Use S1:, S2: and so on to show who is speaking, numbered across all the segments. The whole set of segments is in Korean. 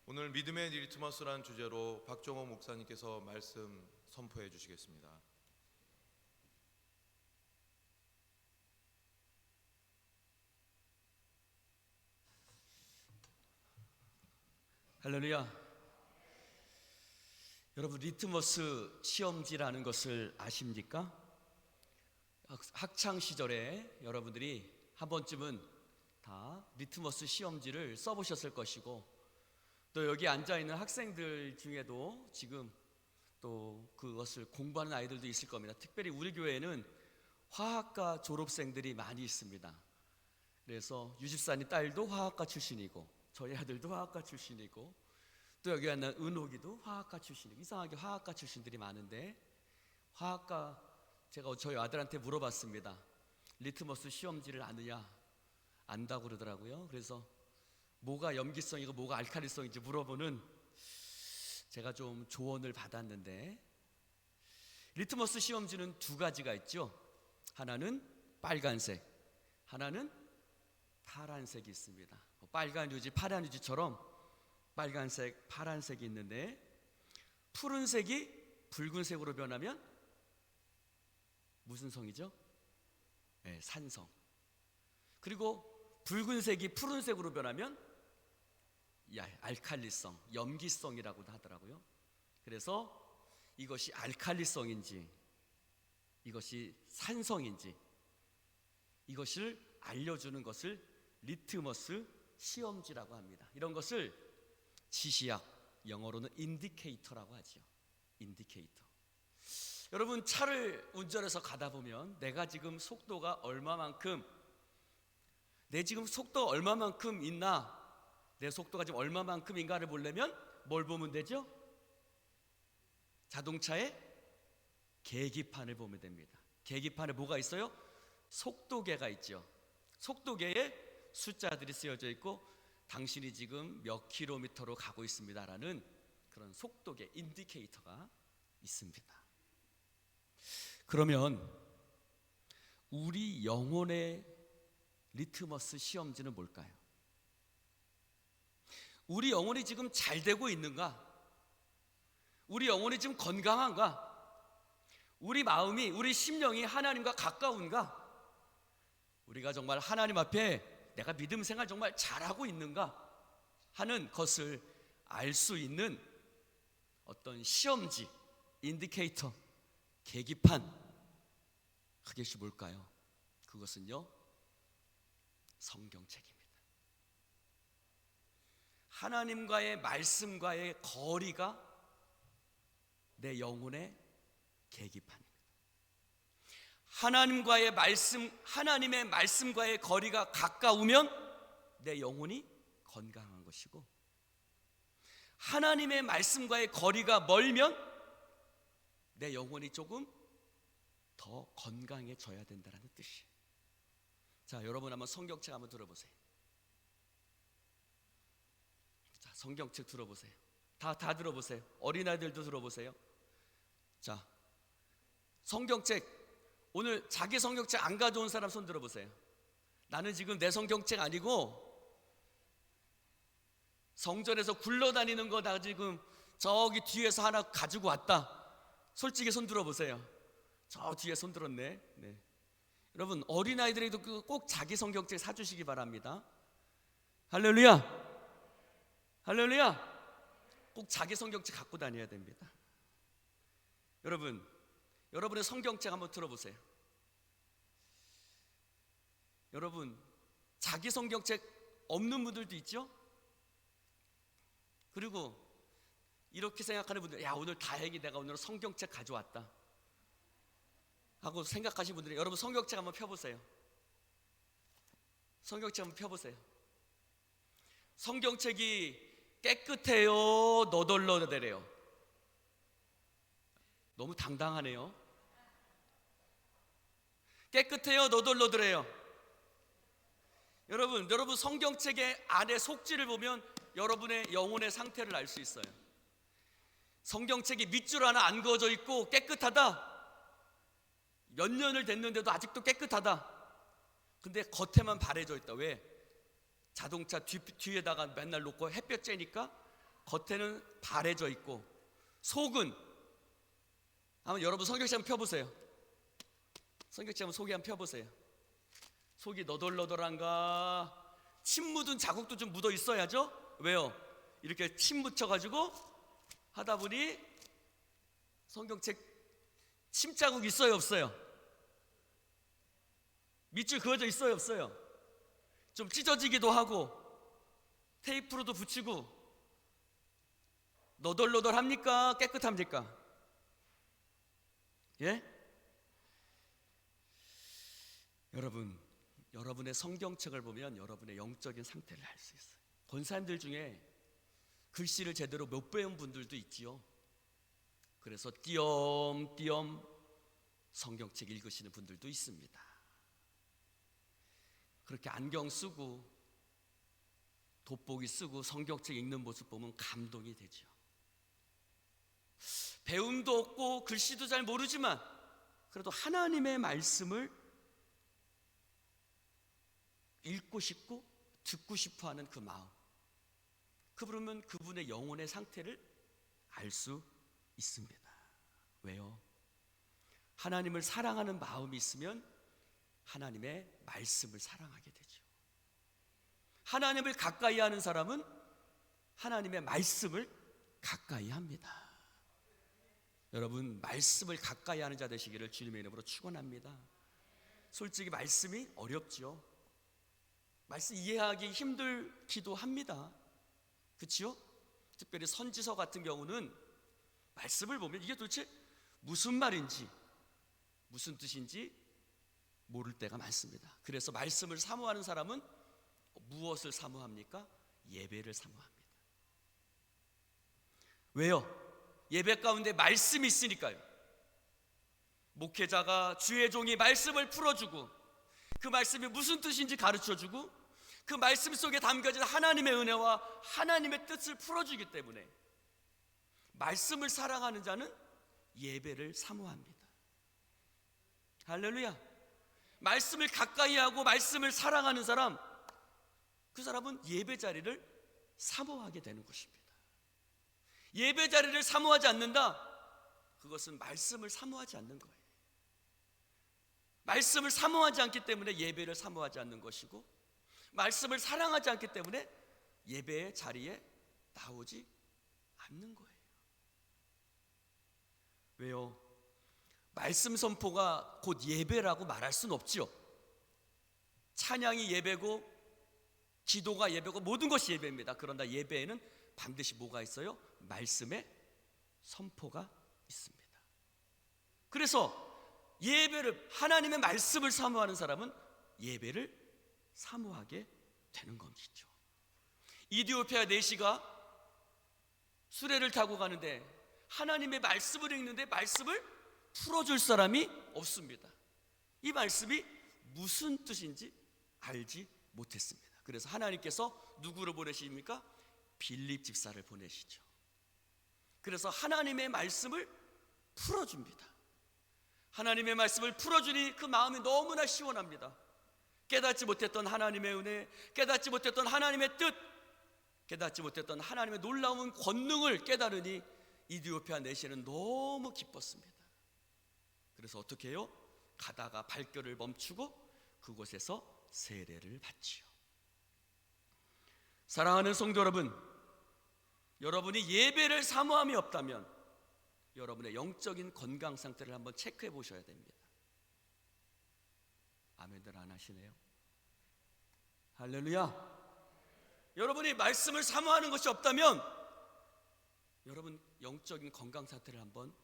S1: 오늘 믿음의 리트머스라는 주제로 박종호 목사님께서 말씀 선포해 주시겠습니다.
S2: 할렐루야. 여러분, 리트머스 시험지라는 것을 아십니까? 학창 시절에 여러분들이 한 번쯤은 다 리트머스 시험지를 써보셨을 것이고, 또 여기 앉아있는 학생들 중에도 지금 또 그것을 공부하는 아이들도 있을 겁니다. 특별히 우리 교회에는 화학과 졸업생들이 많이 있습니다. 그래서 유집사님 딸도 화학과 출신이고, 저희 아들도 화학과 출신이고, 또 여기 있는 은옥이도 화학과 출신이고, 이상하게 화학과 출신들이 많은데, 화학과, 제가 저희 아들한테 물어봤습니다. 리트머스 시험지를 아느냐? 안다고 그러더라고요. 그래서 뭐가 염기성이고 뭐가 알칼리성인지 물어보는 제가 좀 조언을 받았는데, 리트머스 시험지는 두 가지가 있죠. 하나는 빨간색, 하나는 파란색이 있습니다. 빨간 유지, 파란 유지처럼 빨간색, 파란색이 있는데, 푸른색이 붉은색으로 변하면 무슨 성이죠? 네, 산성. 그리고 붉은색이 푸른색으로 변하면 알칼리성, 염기성이라고도 하더라고요. 그래서 이것이 알칼리성인지 이것이 산성인지 이것을 알려주는 것을 리트머스 시험지라고 합니다. 이런 것을 지시약, 영어로는 인디케이터라고 하죠. 인디케이터. 여러분, 차를 운전해서 가다 보면 내가 지금 속도가 얼마만큼, 내 지금 속도가 얼마만큼 있나, 내 속도가 지금 얼마만큼인가를 보려면 뭘 보면 되죠? 자동차의 계기판을 보면 됩니다. 계기판에 뭐가 있어요? 속도계가 있죠. 속도계에 숫자들이 쓰여져 있고, 당신이 지금 몇 킬로미터로 가고 있습니다라는 그런 속도계, 인디케이터가 있습니다. 그러면 우리 영혼의 리트머스 시험지는 뭘까요? 우리 영혼이 지금 잘 되고 있는가? 우리 영혼이 지금 건강한가? 우리 마음이, 우리 심령이 하나님과 가까운가? 우리가 정말 하나님 앞에 내가 믿음 생활 정말 잘하고 있는가 하는 것을 알 수 있는 어떤 시험지, 인디케이터, 계기판, 그것이 뭘까요? 그것은요, 성경책입니다. 하나님과의 말씀과의 거리가 내 영혼의 계기판입니다. 하나님과의 말씀, 하나님의 말씀과의 거리가 가까우면 내 영혼이 건강한 것이고, 하나님의 말씀과의 거리가 멀면 내 영혼이 조금 더 건강해져야 된다는 뜻이에요. 자, 여러분 한번 성경책 한번 들어보세요. 자, 성경책 들어보세요. 다 들어보세요. 어린아이들도 들어보세요. 자, 성경책, 오늘 자기 성경책 안 가져온 사람 손 들어보세요. 나는 지금 내 성경책 아니고 성전에서 굴러다니는 거 나 지금 저기 뒤에서 하나 가지고 왔다. 솔직히 손 들어보세요. 저 뒤에 손 들었네. 네. 여러분, 어린아이들에도 꼭 자기 성경책 사주시기 바랍니다. 할렐루야. 할렐루야. 꼭 자기 성경책 갖고 다녀야 됩니다. 여러분, 여러분의 성경책 한번 들어보세요. 여러분, 자기 성경책 없는 분들도 있죠? 그리고 이렇게 생각하는 분들, 야, 오늘 다행히 내가 오늘 성경책 가져왔다 하고 생각하시는 분들이, 여러분 성경책 한번 펴보세요. 성경책 한번 펴보세요. 성경책이 깨끗해요, 너덜너덜해요? 너무 당당하네요. 깨끗해요, 너덜너덜해요? 여러분 성경책의 안에 속지를 보면 여러분의 영혼의 상태를 알 수 있어요. 성경책이 밑줄 하나 안 그어져 있고 깨끗하다, 몇 년을 됐는데도 아직도 깨끗하다, 근데 겉에만 바래져 있다. 왜? 자동차 뒤에다가 맨날 놓고 햇볕 쬐니까 겉에는 바래져 있고 속은, 한번 여러분 성경책 한번 펴보세요. 성경책 한번 속에 한번 펴보세요. 속이 너덜너덜한가? 침 묻은 자국도 좀 묻어 있어야죠. 왜요? 이렇게 침 묻혀가지고 하다 보니 성경책 침자국 있어요, 없어요? 밑줄 그어져 있어요, 없어요? 좀 찢어지기도 하고 테이프로도 붙이고 너덜너덜합니까? 깨끗합니까? 예? 여러분, 여러분의 성경책을 보면 여러분의 영적인 상태를 알 수 있어요. 권사님들 중에 글씨를 제대로 못 배운 분들도 있지요. 그래서 띄엄띄엄 성경책 읽으시는 분들도 있습니다. 그렇게 안경 쓰고 돋보기 쓰고 성경책 읽는 모습 보면 감동이 되죠. 배움도 없고 글씨도 잘 모르지만 그래도 하나님의 말씀을 읽고 싶고 듣고 싶어 하는 그 마음, 그러면 그분의 영혼의 상태를 알 수 있습니다. 왜요? 하나님을 사랑하는 마음이 있으면 하나님의 말씀을 사랑하게 되죠. 하나님을 가까이 하는 사람은 하나님의 말씀을 가까이 합니다. 여러분, 말씀을 가까이 하는 자 되시기를 주님의 이름으로 축원합니다. 솔직히 말씀이 어렵죠. 말씀 이해하기 힘들기도 합니다. 그렇죠? 특별히 선지서 같은 경우는 말씀을 보면 이게 도대체 무슨 말인지 무슨 뜻인지 모를 때가 많습니다. 그래서 말씀을 사모하는 사람은 무엇을 사모합니까? 예배를 사모합니다. 왜요? 예배 가운데 말씀이 있으니까요. 목회자가 주의 종이 말씀을 풀어주고 그 말씀이 무슨 뜻인지 가르쳐주고 그 말씀 속에 담겨진 하나님의 은혜와 하나님의 뜻을 풀어주기 때문에 말씀을 사랑하는 자는 예배를 사모합니다. 할렐루야. 말씀을 가까이 하고 말씀을 사랑하는 사람, 그 사람은 예배 자리를 사모하게 되는 것입니다. 예배 자리를 사모하지 않는다? 그것은 말씀을 사모하지 않는 거예요. 말씀을 사모하지 않기 때문에 예배를 사모하지 않는 것이고, 말씀을 사랑하지 않기 때문에 예배의 자리에 나오지 않는 거예요. 왜요? 말씀 선포가 곧 예배라고 말할 수는 없지요. 찬양이 예배고 기도가 예배고 모든 것이 예배입니다. 그러나 예배에는 반드시 뭐가 있어요? 말씀의 선포가 있습니다. 그래서 예배를, 하나님의 말씀을 사모하는 사람은 예배를 사모하게 되는 것이죠. 이디오피아 내시가 수레를 타고 가는데 하나님의 말씀을 읽는데 말씀을 풀어줄 사람이 없습니다. 이 말씀이 무슨 뜻인지 알지 못했습니다. 그래서 하나님께서 누구를 보내십니까? 빌립 집사를 보내시죠. 그래서 하나님의 말씀을 풀어줍니다. 하나님의 말씀을 풀어주니 그 마음이 너무나 시원합니다. 깨닫지 못했던 하나님의 은혜, 깨닫지 못했던 하나님의 뜻, 깨닫지 못했던 하나님의 놀라운 권능을 깨달으니 이디오피아 내시는 너무 기뻤습니다. 그래서 어떻게 해요? 가다가 발길을 멈추고 그곳에서 세례를 받지요. 사랑하는 성도 여러분, 여러분이 예배를 사모함이 없다면 여러분의 영적인 건강 상태를 한번 체크해 보셔야 됩니다. 아멘들 안 하시네요. 할렐루야. 여러분이 말씀을 사모하는 것이 없다면 여러분 영적인 건강 상태를 한번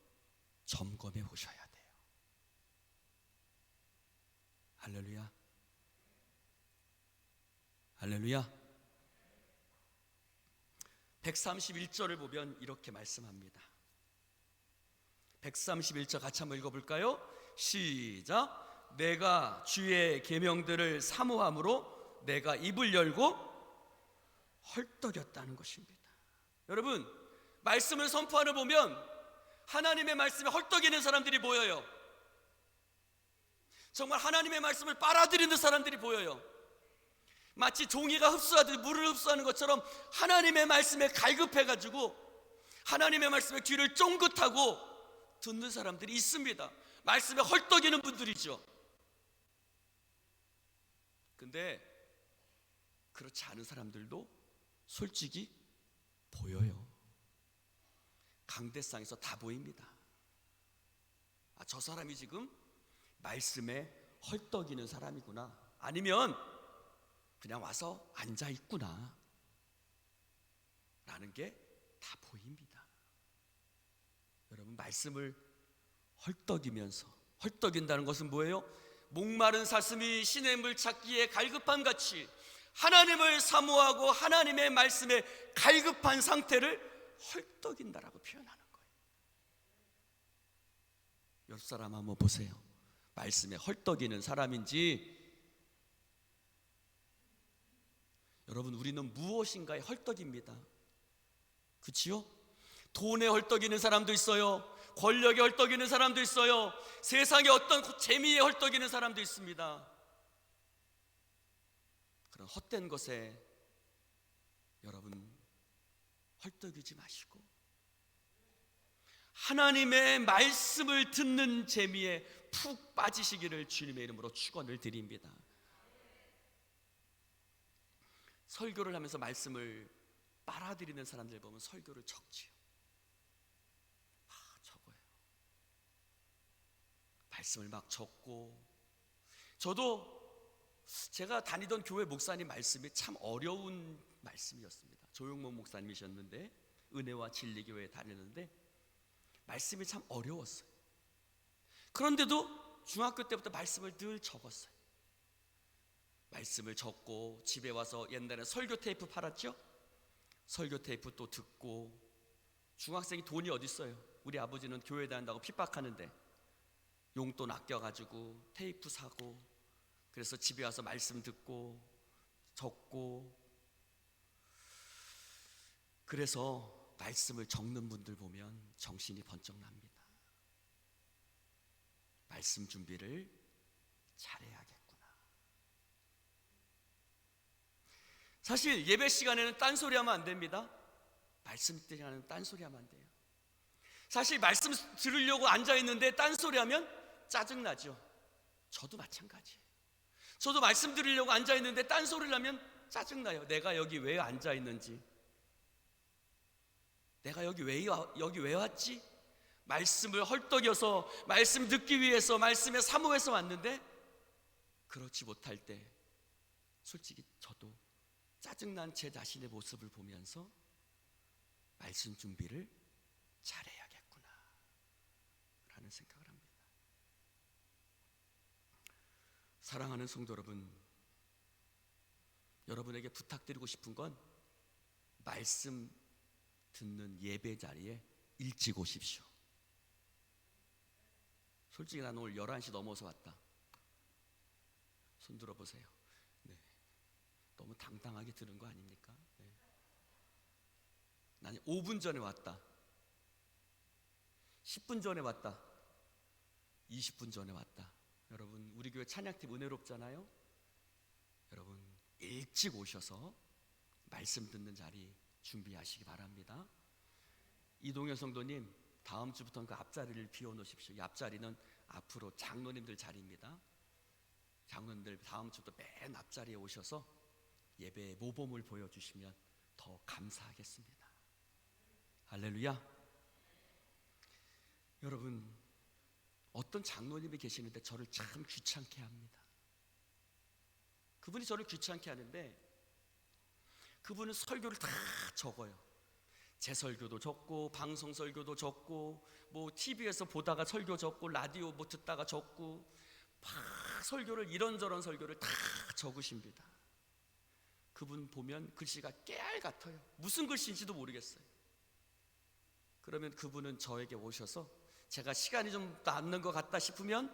S2: 점검해 보셔야 돼요. 할렐루야. 할렐루야. 131절을 보면 이렇게 말씀합니다. 131절 같이 한번 읽어볼까요? 시작. 내가 주의 계명들을 사모함으로 내가 입을 열고 헐떡였다는 것입니다. 여러분, 말씀을 선포하러 보면 하나님의 말씀에 헐떡이는 사람들이 보여요. 정말 하나님의 말씀을 빨아들이는 사람들이 보여요. 마치 종이가 흡수하듯 물을 흡수하는 것처럼 하나님의 말씀에 갈급해가지고 하나님의 말씀에 귀를 쫑긋하고 듣는 사람들이 있습니다. 말씀에 헐떡이는 분들이죠. 근데 그렇지 않은 사람들도 솔직히 보여요. 강대상에서 다 보입니다. 저 사람이 지금 말씀에 헐떡이는 사람이구나, 아니면 그냥 와서 앉아있구나 라는 게 다 보입니다. 여러분, 말씀을 헐떡이면서, 헐떡인다는 것은 뭐예요? 목마른 사슴이 신의 물 찾기에 갈급함 같이 하나님을 사모하고 하나님의 말씀에 갈급한 상태를 헐떡인다라고 표현하는 거예요. 옆 사람 한번 보세요. 말씀에 헐떡이는 사람인지. 여러분, 우리는 무엇인가에 헐떡입니다. 그치요? 돈에 헐떡이는 사람도 있어요. 권력에 헐떡이는 사람도 있어요. 세상에 어떤 재미에 헐떡이는 사람도 있습니다. 그런 헛된 것에 여러분 헐떡이지 마시고 하나님의 말씀을 듣는 재미에 푹 빠지시기를 주님의 이름으로 축원을 드립니다. 설교를 하면서 말씀을 빨아들이는 사람들 보면 설교를 적지요. 적어요. 말씀을 막 적고. 저도 제가 다니던 교회 목사님 말씀이 참 어려운 말씀이었습니다. 조용목 목사님이셨는데 은혜와 진리교회에 다녔는데 말씀이 참 어려웠어요. 그런데도 중학교 때부터 말씀을 늘 적었어요. 말씀을 적고 집에 와서 옛날에 설교 테이프 팔았죠? 설교 테이프 또 듣고. 중학생이 돈이 어디 있어요? 우리 아버지는 교회 다닌다고 핍박하는데 용돈 아껴가지고 테이프 사고, 그래서 집에 와서 말씀 듣고 적고. 그래서 말씀을 적는 분들 보면 정신이 번쩍 납니다. 말씀 준비를 잘해야겠구나. 사실 예배 시간에는 딴소리 하면 안 됩니다. 말씀 시간에는 딴소리 하면 안 돼요. 사실 말씀 들으려고 앉아있는데 딴소리 하면 짜증나죠. 저도 마찬가지예요. 저도 말씀 들으려고 앉아있는데 딴소리를 하면 짜증나요. 내가 여기 왜 앉아있는지, 내가 여기 왜 왔지? 말씀을 헐떡여서 말씀 듣기 위해서 말씀에 사모해서 왔는데 그렇지 못할 때 솔직히 저도 짜증난 제 자신의 모습을 보면서 말씀 준비를 잘해야겠구나 라는 생각을 합니다. 사랑하는 성도 여러분, 여러분에게 부탁드리고 싶은 건 말씀 듣는 예배 자리에 일찍 오십시오. 솔직히 난 오늘 11시 넘어서 왔다. 손 들어보세요. 네. 너무 당당하게 들은 거 아닙니까? 네. 난 5분 전에 왔다. 10분 전에 왔다. 20분 전에 왔다. 여러분, 우리 교회 찬양팀 은혜롭잖아요. 여러분, 일찍 오셔서 말씀 듣는 자리 준비하시기 바랍니다. 이동현 성도님, 다음 주부터는 그 앞자리를 비워놓으십시오. 이 앞자리는 앞으로 장로님들 자리입니다. 장로님들 다음 주부터 맨 앞자리에 오셔서 예배의 모범을 보여주시면 더 감사하겠습니다. 할렐루야. 여러분, 어떤 장로님이 계시는데 저를 참 귀찮게 합니다. 그분이 저를 귀찮게 하는데 그분은 설교를 다 적어요. 제 설교도 적고 방송 설교도 적고 뭐 TV에서 보다가 설교 적고 라디오 뭐 듣다가 적고 막 설교를 이런저런 설교를 다 적으십니다. 그분 보면 글씨가 깨알 같아요. 무슨 글씨인지도 모르겠어요. 그러면 그분은 저에게 오셔서 제가 시간이 좀 남는 것 같다 싶으면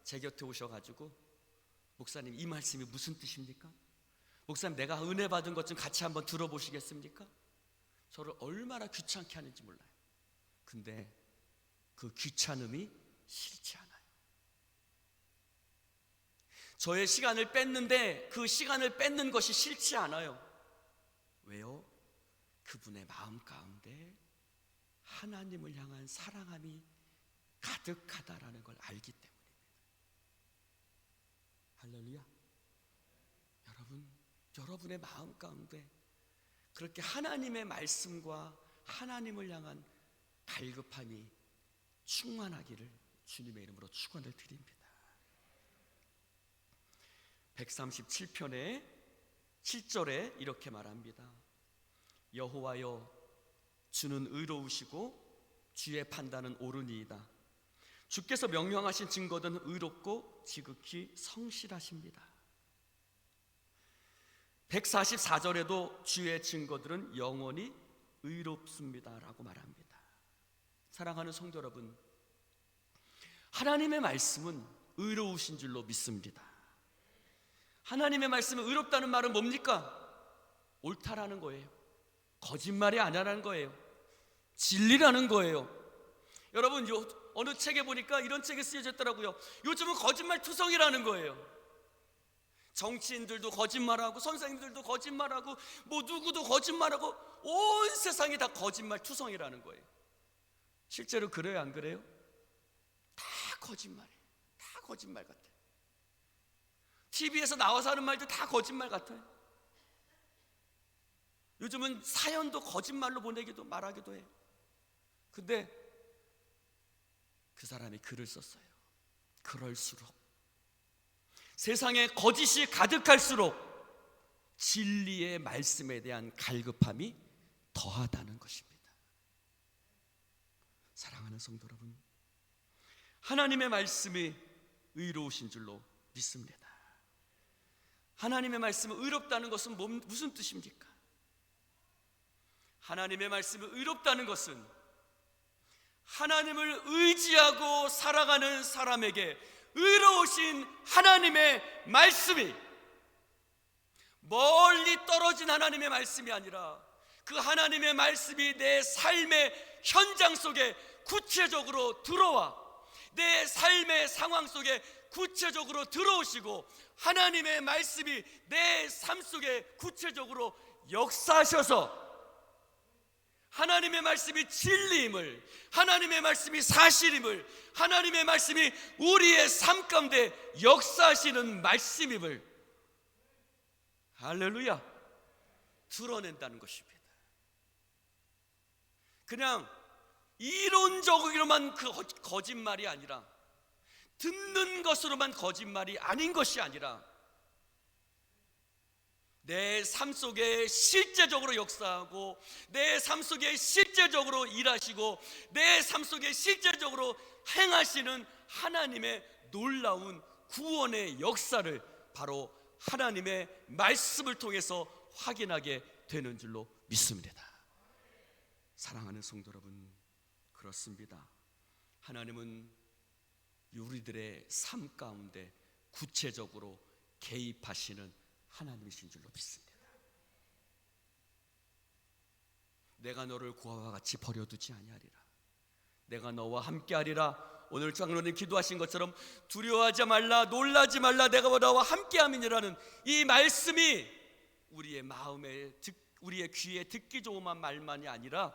S2: 제 곁에 오셔가지고 목사님, 이 말씀이 무슨 뜻입니까? 목사님, 내가 은혜 받은 것 좀 같이 한번 들어보시겠습니까? 저를 얼마나 귀찮게 하는지 몰라요. 근데 그 귀찮음이 싫지 않아요. 저의 시간을 뺐는데 그 시간을 뺏는 것이 싫지 않아요. 왜요? 그분의 마음 가운데 하나님을 향한 사랑함이 가득하다라는 걸 알기 때문입니다. 할렐루야. 여러분의 마음 가운데 그렇게 하나님의 말씀과 하나님을 향한 갈급함이 충만하기를 주님의 이름으로 축원을 드립니다. 137편의 7절에 이렇게 말합니다. 여호와여, 주는 의로우시고 주의 판단은 옳으니이다. 주께서 명령하신 증거는 의롭고 지극히 성실하십니다. 144절에도 주의 증거들은 영원히 의롭습니다라고 말합니다. 사랑하는 성도 여러분, 하나님의 말씀은 의로우신 줄로 믿습니다. 하나님의 말씀은 의롭다는 말은 뭡니까? 옳다라는 거예요. 거짓말이 아니라는 거예요. 진리라는 거예요. 여러분, 어느 책에 보니까 이런 책이 쓰여져 있더라고요. 요즘은 거짓말 투성이라는 거예요. 정치인들도 거짓말하고 선생님들도 거짓말하고 뭐 누구도 거짓말하고 온 세상이 다 거짓말 투성이라는 거예요. 실제로 그래요, 안 그래요? 다 거짓말이에요. 다 거짓말 같아요. TV에서 나와서 하는 말도 다 거짓말 같아요. 요즘은 사연도 거짓말로 보내기도 말하기도 해요. 근데 그 사람이 글을 썼어요. 그럴수록 세상에 거짓이 가득할수록 진리의 말씀에 대한 갈급함이 더하다는 것입니다. 사랑하는 성도 여러분, 하나님의 말씀이 의로우신 줄로 믿습니다. 하나님의 말씀은 의롭다는 것은 무슨 뜻입니까? 하나님의 말씀이 의롭다는 것은 하나님을 의지하고 살아가는 사람에게 의로우신 하나님의 말씀이 멀리 떨어진 하나님의 말씀이 아니라 그 하나님의 말씀이 내 삶의 현장 속에 구체적으로 들어와 내 삶의 상황 속에 구체적으로 들어오시고 하나님의 말씀이 내 삶 속에 구체적으로 역사하셔서 하나님의 말씀이 진리임을, 하나님의 말씀이 사실임을, 하나님의 말씀이 우리의 삶 가운데 역사하시는 말씀임을, 할렐루야, 드러낸다는 것입니다. 그냥 이론적으로만 그 거짓말이 아니라 듣는 것으로만 거짓말이 아닌 것이 아니라 내 삶 속에 실제적으로 역사하고 내 삶 속에 실제적으로 일하시고 내 삶 속에 실제적으로 행하시는 하나님의 놀라운 구원의 역사를 바로 하나님의 말씀을 통해서 확인하게 되는 줄로 믿습니다. 사랑하는 성도 여러분, 그렇습니다. 하나님은 우리들의 삶 가운데 구체적으로 개입하시는 하나님이신 줄로 믿습니다. 내가 너를 고아와 같이 버려두지 아니하리라. 내가 너와 함께하리라. 오늘 장로님 기도하신 것처럼 두려워하지 말라, 놀라지 말라, 내가 너와 함께함이니라는 이 말씀이 우리의 마음에, 우리의 귀에 듣기 좋은 말만이 아니라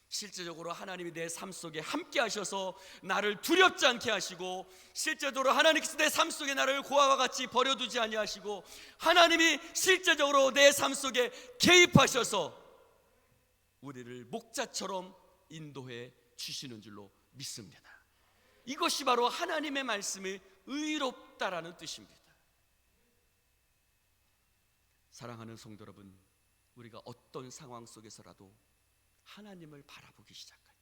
S2: 실제적으로 하나님이 내 삶 속에 함께 하셔서 나를 두렵지 않게 하시고, 실제적으로 하나님께서 내 삶 속에 나를 고아와 같이 버려두지 아니하시고, 하나님이 실제적으로 내 삶 속에 개입하셔서 우리를 목자처럼 인도해 주시는 줄로 믿습니다. 이것이 바로 하나님의 말씀이 의롭다라는 뜻입니다. 사랑하는 성도 여러분, 우리가 어떤 상황 속에서라도 하나님을 바라보기 시작할 때,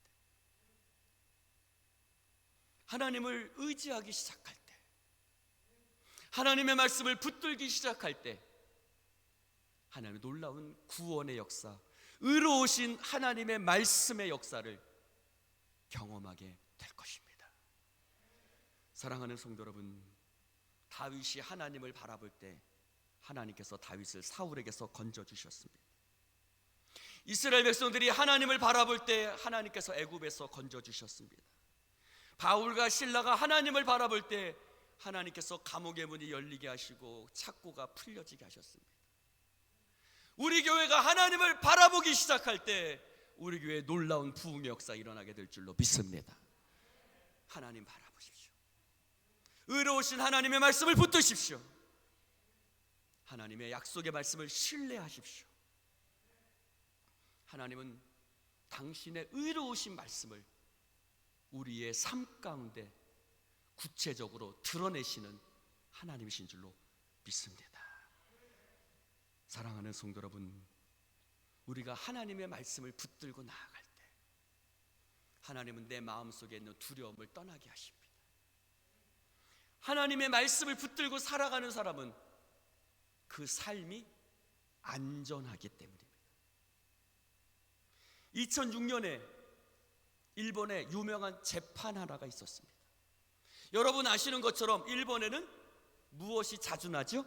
S2: 하나님을 의지하기 시작할 때, 하나님의 말씀을 붙들기 시작할 때 하나님의 놀라운 구원의 역사, 의로우신 하나님의 말씀의 역사를 경험하게 될 것입니다. 사랑하는 성도 여러분, 다윗이 하나님을 바라볼 때 하나님께서 다윗을 사울에게서 건져주셨습니다. 이스라엘 백성들이 하나님을 바라볼 때 하나님께서 애굽에서 건져주셨습니다. 바울과 실라가 하나님을 바라볼 때 하나님께서 감옥의 문이 열리게 하시고 착고가 풀려지게 하셨습니다. 우리 교회가 하나님을 바라보기 시작할 때 우리 교회에 놀라운 부흥의 역사 일어나게 될 줄로 믿습니다. 하나님 바라보십시오. 의로우신 하나님의 말씀을 붙드십시오. 하나님의 약속의 말씀을 신뢰하십시오. 하나님은 당신의 의로우신 말씀을 우리의 삶 가운데 구체적으로 드러내시는 하나님이신 줄로 믿습니다. 사랑하는 성도 여러분, 우리가 하나님의 말씀을 붙들고 나아갈 때 하나님은 내 마음속에 있는 두려움을 떠나게 하십니다. 하나님의 말씀을 붙들고 살아가는 사람은 그 삶이 안전하기 때문입니다. 2006년에 일본에 유명한 재판 하나가 있었습니다. 여러분 아시는 것처럼 일본에는 무엇이 자주 나죠?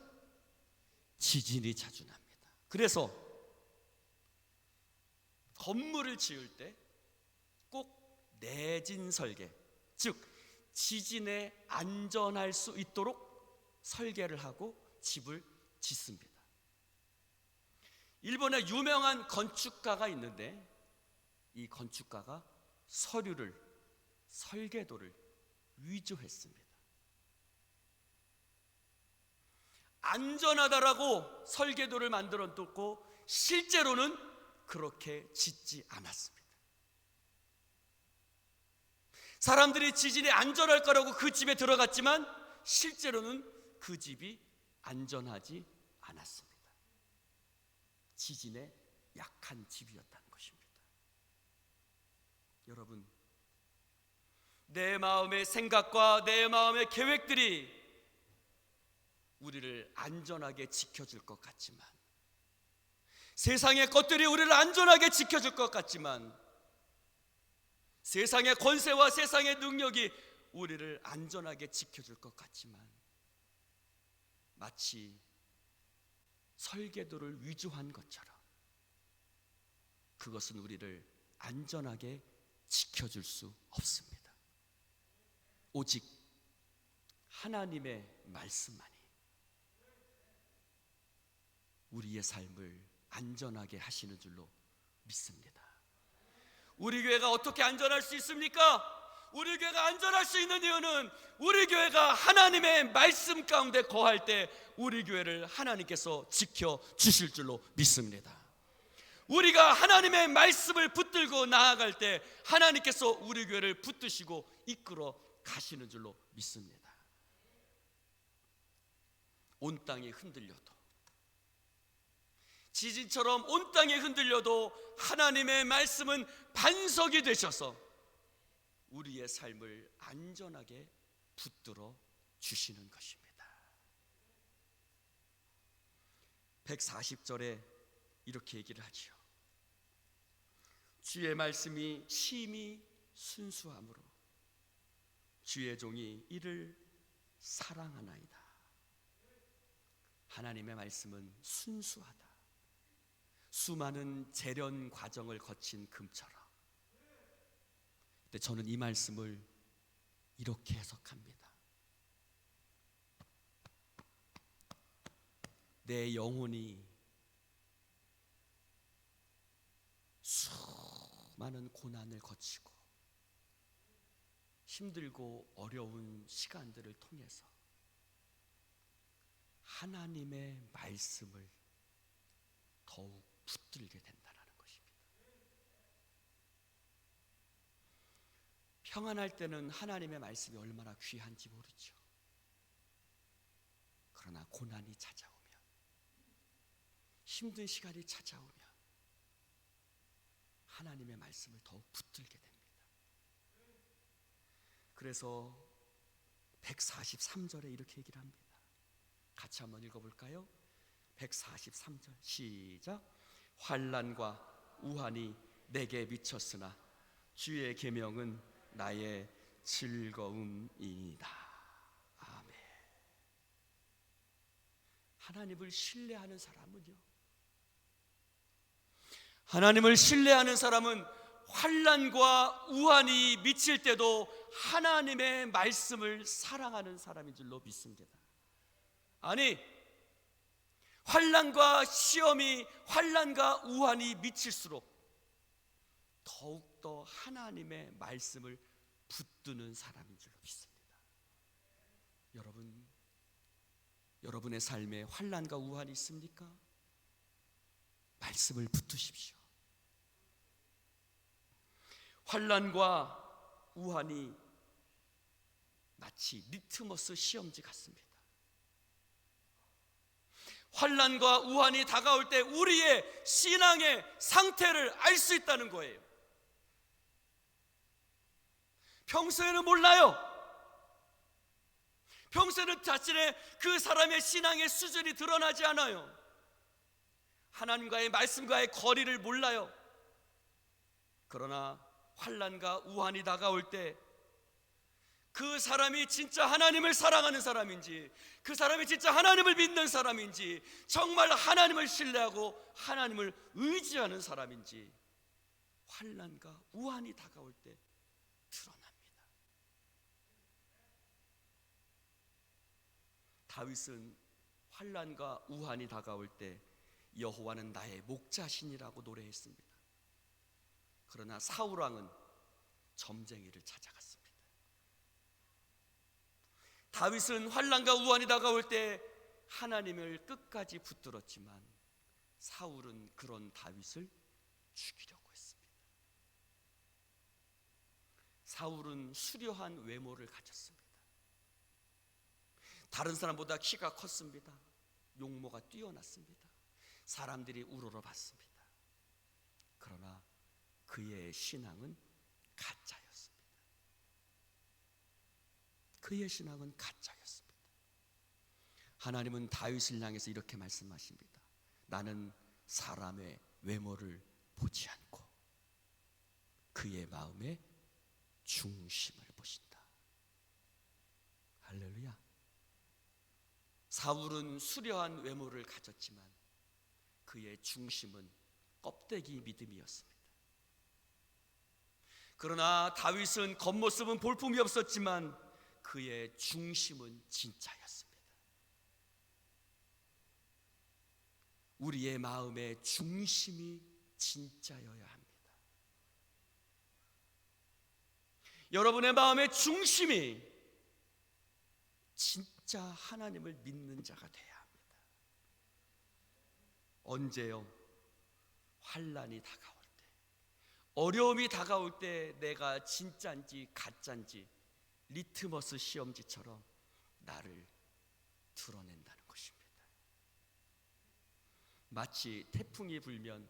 S2: 지진이 자주 납니다. 그래서 건물을 지을 때 꼭 내진 설계, 즉 지진에 안전할 수 있도록 설계를 하고 집을 짓습니다. 일본에 유명한 건축가가 있는데 이 건축가가 서류를, 설계도를 위조했습니다. 안전하다라고 설계도를 만들어 놓고 실제로는 그렇게 짓지 않았습니다. 사람들이 지진에 안전할 거라고 그 집에 들어갔지만 실제로는 그 집이 안전하지 않았습니다. 지진에 약한 집이었다는 것입니다. 여러분, 내 마음의 생각과 내 마음의 계획들이 우리를 안전하게 지켜줄 것 같지만, 세상의 것들이 우리를 안전하게 지켜줄 것 같지만, 세상의 권세와 세상의 능력이 우리를 안전하게 지켜줄 것 같지만, 마치 설계도를 위조한 것처럼 그것은 우리를 안전하게 지켜줄 수 없습니다. 오직 하나님의 말씀만이 우리의 삶을 안전하게 하시는 줄로 믿습니다. 우리 교회가 어떻게 안전할 수 있습니까? 우리 교회가 안전할 수 있는 이유는 우리 교회가 하나님의 말씀 가운데 거할 때 우리 교회를 하나님께서 지켜주실 줄로 믿습니다. 우리가 하나님의 말씀을 붙들고 나아갈 때 하나님께서 우리 교회를 붙드시고 이끌어 가시는 줄로 믿습니다. 온 땅이 흔들려도, 지진처럼 온 땅이 흔들려도 하나님의 말씀은 반석이 되셔서 우리의 삶을 안전하게 붙들어 주시는 것입니다. 140절에 이렇게 얘기를 하지요. 주의 말씀이 심히 순수함으로 주의 종이 이를 사랑하나이다. 하나님의 말씀은 순수하다. 수많은 재련 과정을 거친 금처럼. 근데 저는 이 말씀을 이렇게 해석합니다. 내 영혼이 수많은 고난을 거치고 힘들고 어려운 시간들을 통해서 하나님의 말씀을 더욱 붙들게 된다는 것입니다. 평안할 때는 하나님의 말씀이 얼마나 귀한지 모르죠. 그러나 고난이 찾아오면, 힘든 시간이 찾아오면 하나님의 말씀을 더욱 붙들게 됩니다. 그래서 143절에 이렇게 얘기를 합니다. 같이 한번 읽어볼까요? 143절 시작. 환난과 우환이 내게 미쳤으나 주의 계명은 나의 즐거움이니이다. 아멘. 하나님을 신뢰하는 사람은요, 하나님을 신뢰하는 사람은 환난과 우환이 미칠 때도 하나님의 말씀을 사랑하는 사람인 줄로 믿습니다. 아니, 환난과 시험이, 환난과 우환이 미칠수록 더욱더 하나님의 말씀을 붙드는 사람인 줄로 믿습니다. 여러분의 삶에 환난과 우환이 있습니까? 말씀을 붙드십시오. 환난과 우환이 마치 리트머스 시험지 같습니다. 환난과 우환이 다가올 때 우리의 신앙의 상태를 알 수 있다는 거예요. 평소에는 몰라요. 평소에는 자신의 그 사람의 신앙의 수준이 드러나지 않아요. 하나님과의 말씀과의 거리를 몰라요. 그러나 환난과 우환이 다가올 때 그 사람이 진짜 하나님을 사랑하는 사람인지, 그 사람이 진짜 하나님을 믿는 사람인지, 정말 하나님을 신뢰하고 하나님을 의지하는 사람인지 환난과 우환이 다가올 때 드러납니다. 다윗은 환난과 우환이 다가올 때 여호와는 나의 목자시니라고 노래했습니다. 그러나 사울 왕은 점쟁이를 찾아갔습니다. 다윗은 환난과 우환이 다가올 때 하나님을 끝까지 붙들었지만 사울은 그런 다윗을 죽이려고 했습니다. 사울은 수려한 외모를 가졌습니다. 다른 사람보다 키가 컸습니다. 용모가 뛰어났습니다. 사람들이 우러러봤습니다. 그러나 그의 신앙은 가짜였습니다. 그의 신앙은 가짜였습니다. 하나님은 다윗을 향해서 이렇게 말씀하십니다. 나는 사람의 외모를 보지 않고 그의 마음의 중심을 보신다. 할렐루야. 사울은 수려한 외모를 가졌지만 그의 중심은 껍데기 믿음이었습니다. 그러나 다윗은 겉모습은 볼품이 없었지만 그의 중심은 진짜였습니다. 우리의 마음의 중심이 진짜여야 합니다. 여러분의 마음의 중심이 진짜 하나님을 믿는 자가 돼야 합니다. 언제요? 환난이 다가올 때, 어려움이 다가올 때 내가 진짜인지 가짜인지 리트머스 시험지처럼 나를 드러낸다는 것입니다. 마치 태풍이 불면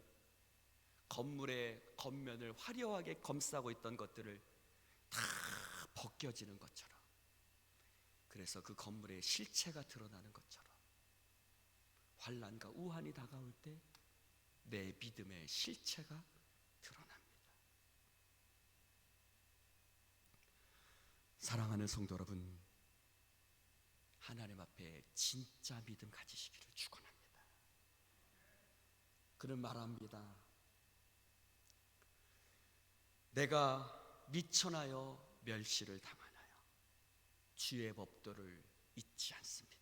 S2: 건물의 겉면을 화려하게 감싸고 있던 것들을 다 벗겨지는 것처럼, 그래서 그 건물의 실체가 드러나는 것처럼 환난과 우환이 다가올 때 내 믿음의 실체가 드러납니다. 사랑하는 성도 여러분, 하나님 앞에 진짜 믿음 가지시기를 축원합니다. 그는 말합니다. 내가 미천하여 멸시를 당하나요? 주의 법도를 잊지 않습니다.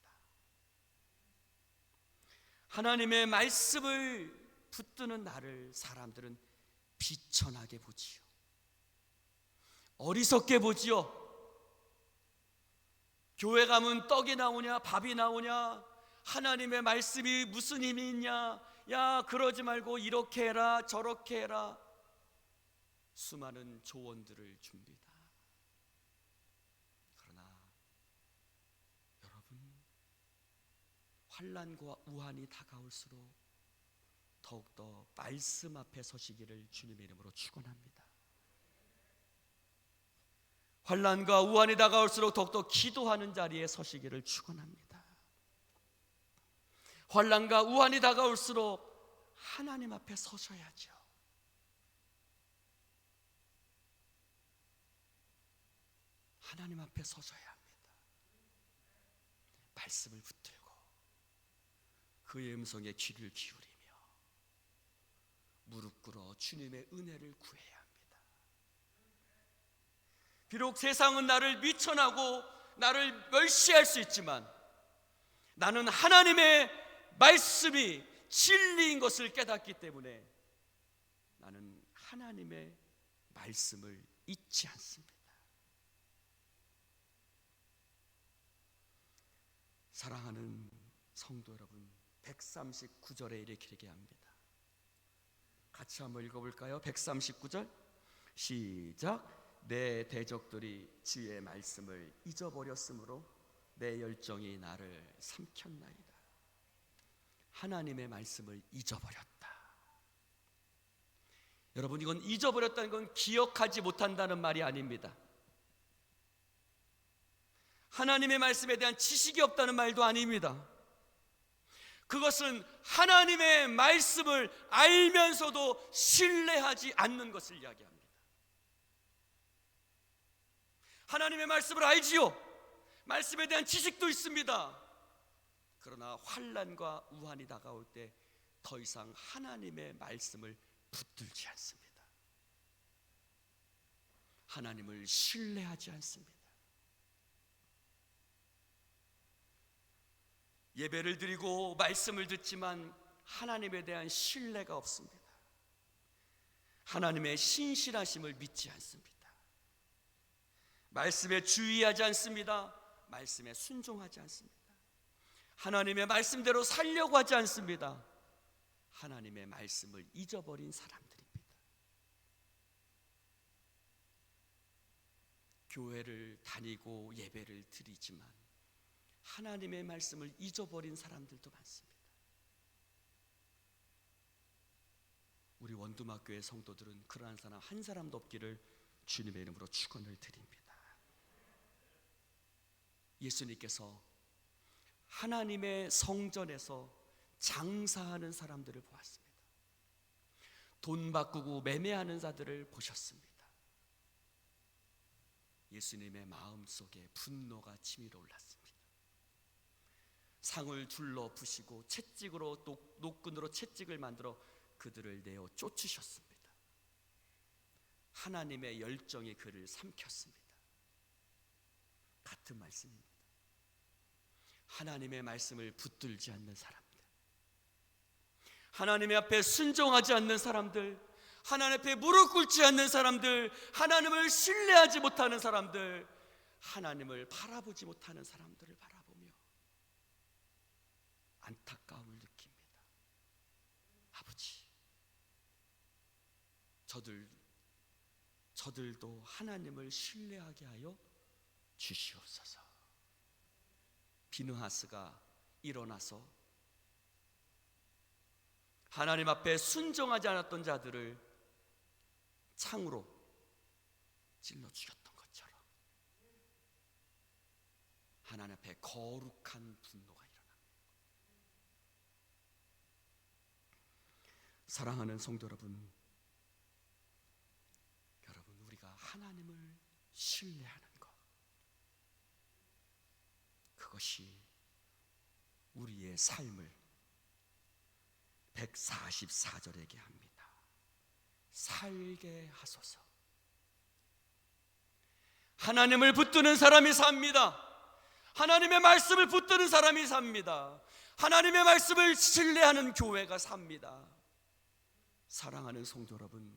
S2: 하나님의 말씀을 붙드는 나를 사람들은 비천하게 보지요. 어리석게 보지요. 교회 가면 떡이 나오냐 밥이 나오냐, 하나님의 말씀이 무슨 힘이 있냐, 야 그러지 말고 이렇게 해라 저렇게 해라, 수많은 조언들을 줍니다. 그러나 여러분, 환난과 우환이 다가올수록 더욱더 말씀 앞에 서시기를 주님의 이름으로 축원합니다. 환난과 우환이 다가올수록 더욱더 기도하는 자리에 서시기를 축원합니다. 환난과 우환이 다가올수록 하나님 앞에 서셔야죠. 하나님 앞에 서셔야 합니다. 말씀을 붙들고 그의 음성에 귀를 기울이며 무릎 꿇어 주님의 은혜를 구해야 합니다. 비록 세상은 나를 미천하고 나를 멸시할 수 있지만 나는 하나님의 말씀이 진리인 것을 깨닫기 때문에 나는 하나님의 말씀을 잊지 않습니다. 사랑하는 성도 여러분, 139절에 이렇게 얘기합니다. 같이 한번 읽어볼까요? 139절 시작. 내 대적들이 주의 말씀을 잊어버렸으므로 내 열정이 나를 삼켰나이다. 하나님의 말씀을 잊어버렸다. 여러분, 이건 잊어버렸다는 건 기억하지 못한다는 말이 아닙니다. 하나님의 말씀에 대한 지식이 없다는 말도 아닙니다. 그것은 하나님의 말씀을 알면서도 신뢰하지 않는 것을 이야기합니다. 하나님의 말씀을 알지요. 말씀에 대한 지식도 있습니다. 그러나 환난과 우환이 다가올 때 더 이상 하나님의 말씀을 붙들지 않습니다. 하나님을 신뢰하지 않습니다. 예배를 드리고 말씀을 듣지만 하나님에 대한 신뢰가 없습니다. 하나님의 신실하심을 믿지 않습니다. 말씀에 주의하지 않습니다. 말씀에 순종하지 않습니다. 하나님의 말씀대로 살려고 하지 않습니다. 하나님의 말씀을 잊어버린 사람들입니다. 교회를 다니고 예배를 드리지만 하나님의 말씀을 잊어버린 사람들도 많습니다. 우리 원두막교회 성도들은 그러한 사람 한 사람도 없기를 주님의 이름으로 축원을 드립니다. 예수님께서 하나님의 성전에서 장사하는 사람들을 보았습니다. 돈 바꾸고 매매하는 자들을 보셨습니다. 예수님의 마음속에 분노가 치밀어 올랐습니다. 상을 둘러 부시고 채찍으로 노끈으로 채찍을 만들어 그들을 내어 쫓으셨습니다. 하나님의 열정이 그를 삼켰습니다. 같은 말씀입니다. 하나님의 말씀을 붙들지 않는 사람들, 하나님의 앞에 순종하지 않는 사람들, 하나님 앞에 무릎 꿇지 않는 사람들, 하나님을 신뢰하지 못하는 사람들, 하나님을 바라보지 못하는 사람들을 바라보며 안타까움을 느낍니다. 아버지, 저들도 하나님을 신뢰하게 하여 주시옵소서. 비느하스가 일어나서 하나님 앞에 순종하지 않았던 자들을 창으로 찔러 죽였던 것처럼 하나님 앞에 거룩한 분노가 일어납니다. 사랑하는 성도 여러분, 우리가 하나님을 신뢰하는 것, 그것이 우리의 삶을 144절에게 합니다. 살게 하소서. 하나님을 붙드는 사람이 삽니다. 하나님의 말씀을 붙드는 사람이 삽니다. 하나님의 말씀을 신뢰하는 교회가 삽니다. 사랑하는 성도 여러분,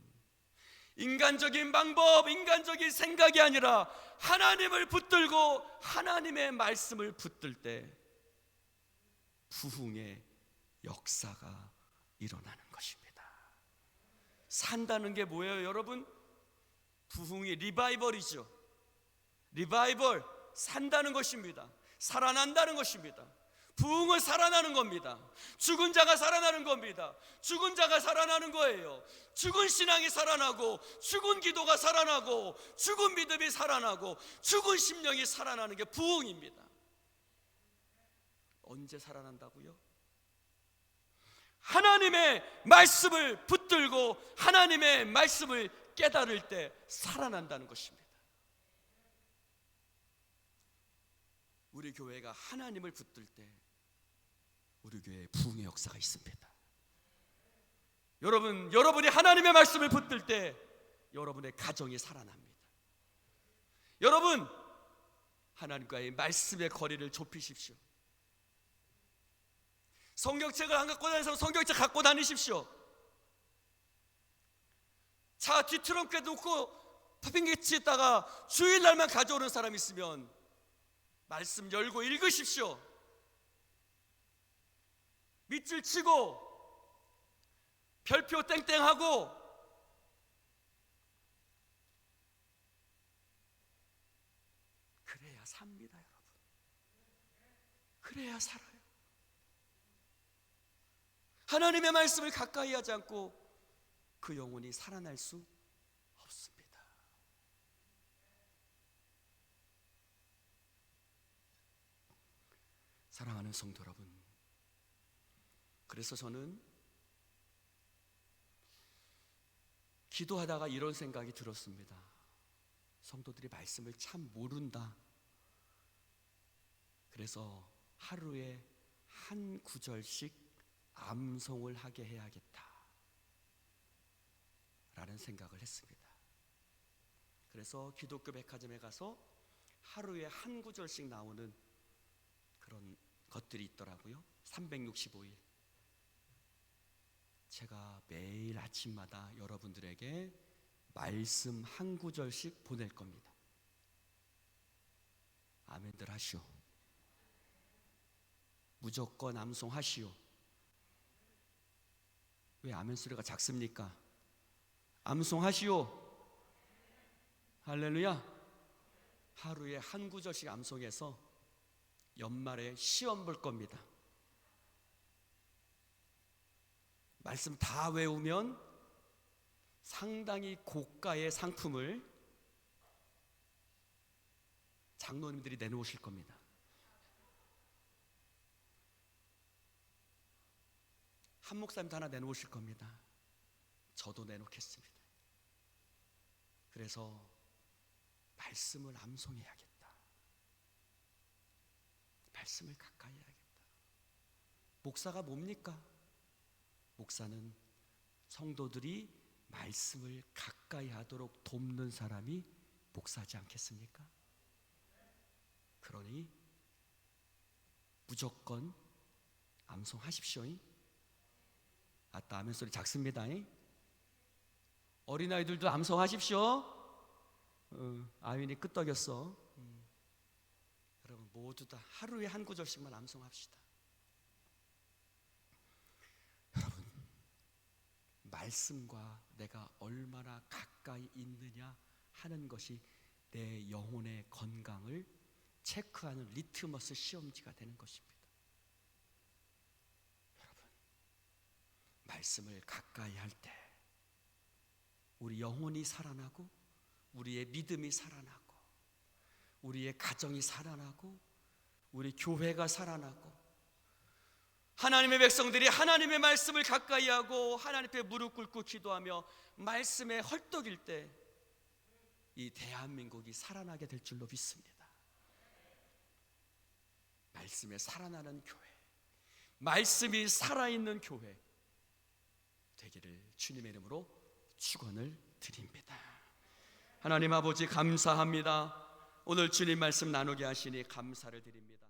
S2: 인간적인 방법, 인간적인 생각이 아니라 하나님을 붙들고 하나님의 말씀을 붙들 때 부흥의 역사가 일어나는 것입니다. 산다는 게 뭐예요, 여러분? 부흥이 리바이벌이죠. 리바이벌, 산다는 것입니다. 살아난다는 것입니다. 부흥은 살아나는 겁니다. 죽은 자가 살아나는 겁니다. 죽은 자가 살아나는 거예요. 죽은 신앙이 살아나고, 죽은 기도가 살아나고, 죽은 믿음이 살아나고, 죽은 심령이 살아나는 게 부흥입니다. 언제 살아난다고요? 하나님의 말씀을 붙들고 하나님의 말씀을 깨달을 때 살아난다는 것입니다. 우리 교회가 하나님을 붙들 때 우리 교회에 부흥의 역사가 있습니다. 여러분이 하나님의 말씀을 붙들 때 여러분의 가정이 살아납니다. 여러분, 하나님과의 말씀의 거리를 좁히십시오. 성경책을 안 갖고 다니는 사람 성경책 갖고 다니십시오. 차 뒤트렁크에 놓고 핑계치다가 주일날만 가져오는 사람 있으면 말씀 열고 읽으십시오. 밑줄 치고 별표 땡땡하고 그래야 삽니다, 여러분. 그래야 살아요. 하나님의 말씀을 가까이 하지 않고 그 영혼이 살아날 수 없습니다. 사랑하는 성도 여러분, 그래서 저는 기도하다가 이런 생각이 들었습니다. 성도들이 말씀을 참 모른다. 그래서 하루에 한 구절씩 암송을 하게 해야겠다 라는 생각을 했습니다. 그래서 기독교 백화점에 가서 하루에 한 구절씩 나오는 그런 것들이 있더라고요. 365일. 제가 매일 아침마다 여러분들에게 말씀 한 구절씩 보낼 겁니다. 아멘들 하시오. 무조건 암송하시오. 왜 아멘 소리가 작습니까? 암송하시오. 할렐루야. 하루에 한 구절씩 암송해서 연말에 시험 볼 겁니다. 말씀 다 외우면 상당히 고가의 상품을 장로님들이 내놓으실 겁니다. 한 목사님도 하나 내놓으실 겁니다. 저도 내놓겠습니다. 그래서 말씀을 암송해야겠다. 말씀을 가까이 해야겠다. 목사가 뭡니까? 목사는 성도들이 말씀을 가까이 하도록 돕는 사람이 목사지 않겠습니까? 그러니 무조건 암송하십시오. 아따, 아멘 소리 작습니다. 어린아이들도 암송하십시오. 아윈이 끄떡였어. 여러분 모두 다 하루에 한 구절씩만 암송합시다. 여러분, 말씀과 내가 얼마나 가까이 있느냐 하는 것이 내 영혼의 건강을 체크하는 리트머스 시험지가 되는 것입니다. 여러분, 말씀을 가까이 할 때 우리 영혼이 살아나고 우리의 믿음이 살아나고 우리의 가정이 살아나고 우리 교회가 살아나고 하나님의 백성들이 하나님의 말씀을 가까이 하고 하나님 앞에 무릎 꿇고 기도하며 말씀에 헐떡일 때 이 대한민국이 살아나게 될 줄로 믿습니다. 말씀에 살아나는 교회, 말씀이 살아있는 교회 되기를 주님의 이름으로 축원을 드립니다. 하나님 아버지 감사합니다. 오늘 주님 말씀 나누게 하시니 감사를 드립니다.